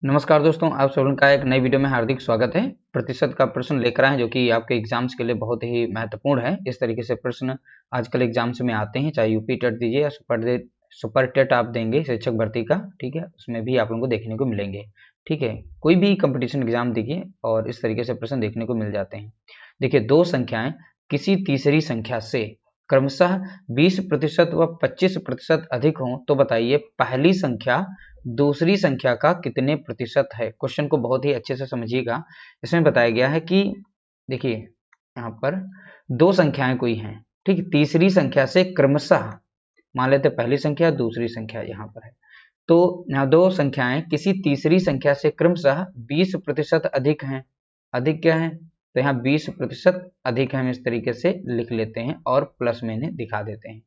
नमस्कार दोस्तों, आप सभी का एक नई वीडियो में हार्दिक स्वागत है। प्रतिशत का प्रश्न लेकर आए हैं जो कि आपके एग्जाम्स के लिए बहुत ही महत्वपूर्ण है। इस तरीके से प्रश्न आजकल एग्जाम्स में आते हैं, चाहे यूपी टेट दीजिए या सुपर टेट आप देंगे शिक्षक भर्ती का, ठीक है, उसमें भी आप लोगों को देखने को मिलेंगे। ठीक है, कोई भी कंपटीशन एग्जाम दीजिए और इस तरीके से प्रश्न देखने को मिल जाते हैं। देखिए, दो संख्याएं किसी तीसरी संख्या से क्रमशः 20% व 25% अधिक हों तो बताइए पहली संख्या दूसरी संख्या का कितने प्रतिशत है। क्वेश्चन को बहुत ही अच्छे से समझिएगा। इसमें बताया गया है कि देखिए यहाँ पर दो संख्याएं कोई हैं, ठीक, तीसरी संख्या से क्रमशः, मान लेते पहली संख्या दूसरी संख्या यहाँ पर है, तो यहाँ दो संख्याएं किसी तीसरी संख्या से क्रमशः 20% अधिक हैं। अधिक क्या है, तो यहाँ 20% अधिक है, हम इस तरीके से लिख लेते हैं और प्लस में इन्हें दिखा देते हैं।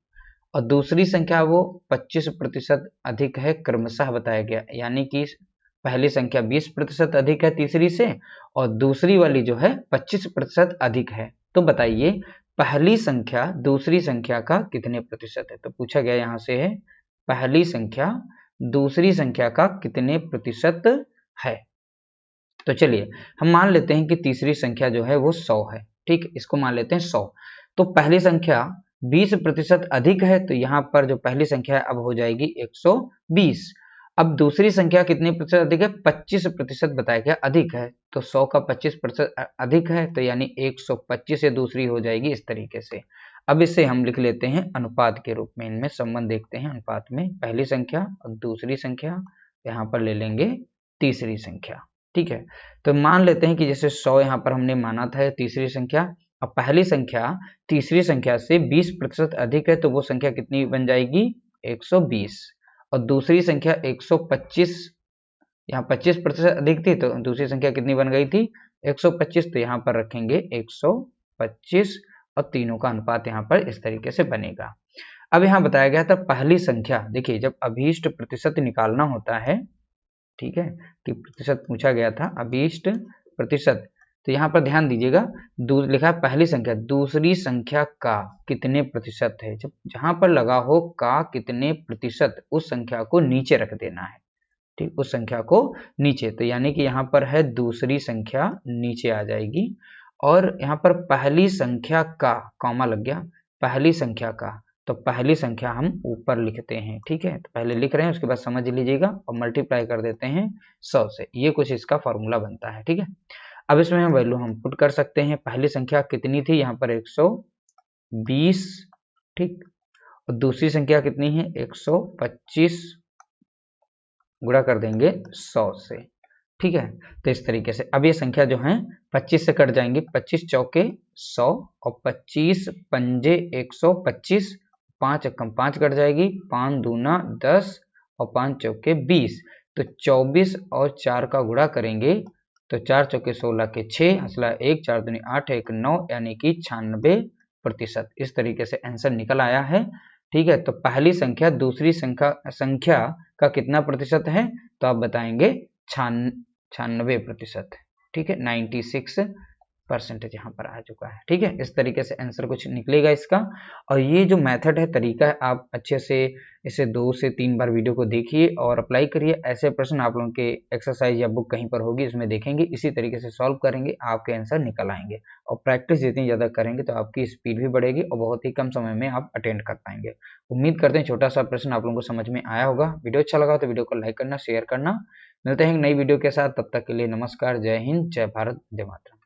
और दूसरी संख्या वो 25% अधिक है, क्रमशः बताया गया, यानी कि पहली संख्या 20% अधिक है तीसरी से और दूसरी वाली जो है 25% अधिक है। तो बताइए पहली संख्या दूसरी संख्या का कितने प्रतिशत है। तो पूछा गया यहाँ से है पहली संख्या दूसरी संख्या का कितने प्रतिशत है। तो चलिए हम मान लेते हैं कि तीसरी संख्या जो है वो 100 है, ठीक, इसको मान लेते हैं 100। तो पहली संख्या 20% अधिक है, तो यहाँ पर जो पहली संख्या है अब हो जाएगी 120। अब दूसरी संख्या कितने प्रतिशत अधिक है, 25% बताया गया अधिक है, तो 100 का 25% अधिक है, तो यानी 125 से दूसरी हो जाएगी इस तरीके से। अब इसे हम लिख लेते हैं अनुपात के रूप में, इनमें संबंध देखते हैं अनुपात में, पहली संख्या और दूसरी संख्या, यहाँ पर ले लेंगे तीसरी संख्या। ठीक है, तो मान लेते हैं कि जैसे 100 यहाँ पर हमने माना था तीसरी संख्या, अब पहली संख्या तीसरी संख्या से 20% अधिक है, तो वो संख्या कितनी बन जाएगी 120। और दूसरी संख्या 125, यहाँ 25% अधिक थी, तो दूसरी संख्या कितनी बन गई थी 125, तो यहाँ पर रखेंगे 125 और तीनों का अनुपात यहाँ पर इस तरीके से बनेगा। अब यहाँ बताया गया था पहली संख्या, देखिए जब अभीष्ट प्रतिशत निकालना होता है, ठीक है, कि प्रतिशत पूछा गया था अभीष्ट प्रतिशत, तो यहाँ पर ध्यान दीजिएगा लिखा है पहली संख्या दूसरी संख्या का कितने प्रतिशत है। जब जहां पर लगा हो का कितने प्रतिशत, उस संख्या को नीचे रख देना है, ठीक, उस संख्या को नीचे, तो यानी कि यहाँ पर है दूसरी संख्या नीचे आ जाएगी और यहाँ पर पहली संख्या का कॉमा लग गया, पहली संख्या का, तो पहली संख्या हम ऊपर लिखते हैं, ठीक है, तो पहले लिख रहे हैं उसके बाद समझ लीजिएगा और मल्टीप्लाई कर देते हैं 100 से, ये कुछ इसका फॉर्मूला बनता है। ठीक है, अब इसमें हम वैल्यू हम पुट कर सकते हैं। पहली संख्या कितनी थी, यहाँ पर 120, ठीक, और दूसरी संख्या कितनी है 125, गुणा कर देंगे 100 से, ठीक है। तो इस तरीके से अब ये संख्या जो है 25 से कट जाएंगे, 25 चौके 100 और 25 पंजे 125, 5 एकम 5 कट जाएगी, 5 दूना 10 और 5 चौके 20, तो 24 और 4 का गुणा करेंगे तो 4 चौके 16 के 6, हसला 1, 4 दूनी 8, 1 9, यानी कि 96%। इस तरीके से आंसर निकल आया है। ठीक है, तो पहली संख्या दूसरी संख्या का कितना प्रतिशत है, तो आप बताएंगे 96%। ठीक है, 96% यहाँ पर आ चुका है। ठीक है, इस तरीके से आंसर कुछ निकलेगा इसका। और ये जो मेथड है, तरीका है, आप अच्छे से इसे 2 से 3 बार वीडियो को देखिए और अप्लाई करिए। ऐसे प्रश्न आप लोगों के एक्सरसाइज या बुक कहीं पर होगी, इसमें देखेंगे, इसी तरीके से सॉल्व करेंगे, आपके आंसर निकल आएंगे। और प्रैक्टिस जितनी ज़्यादा करेंगे तो आपकी स्पीड भी बढ़ेगी और बहुत ही कम समय में आप अटेंड कर पाएंगे। उम्मीद करते हैं छोटा सा प्रश्न आप लोगों को समझ में आया होगा। वीडियो अच्छा लगा तो वीडियो को लाइक करना, शेयर करना। मिलते हैं नई वीडियो के साथ, तब तक के लिए नमस्कार, जय हिंद, जय भारत, जय मातरम।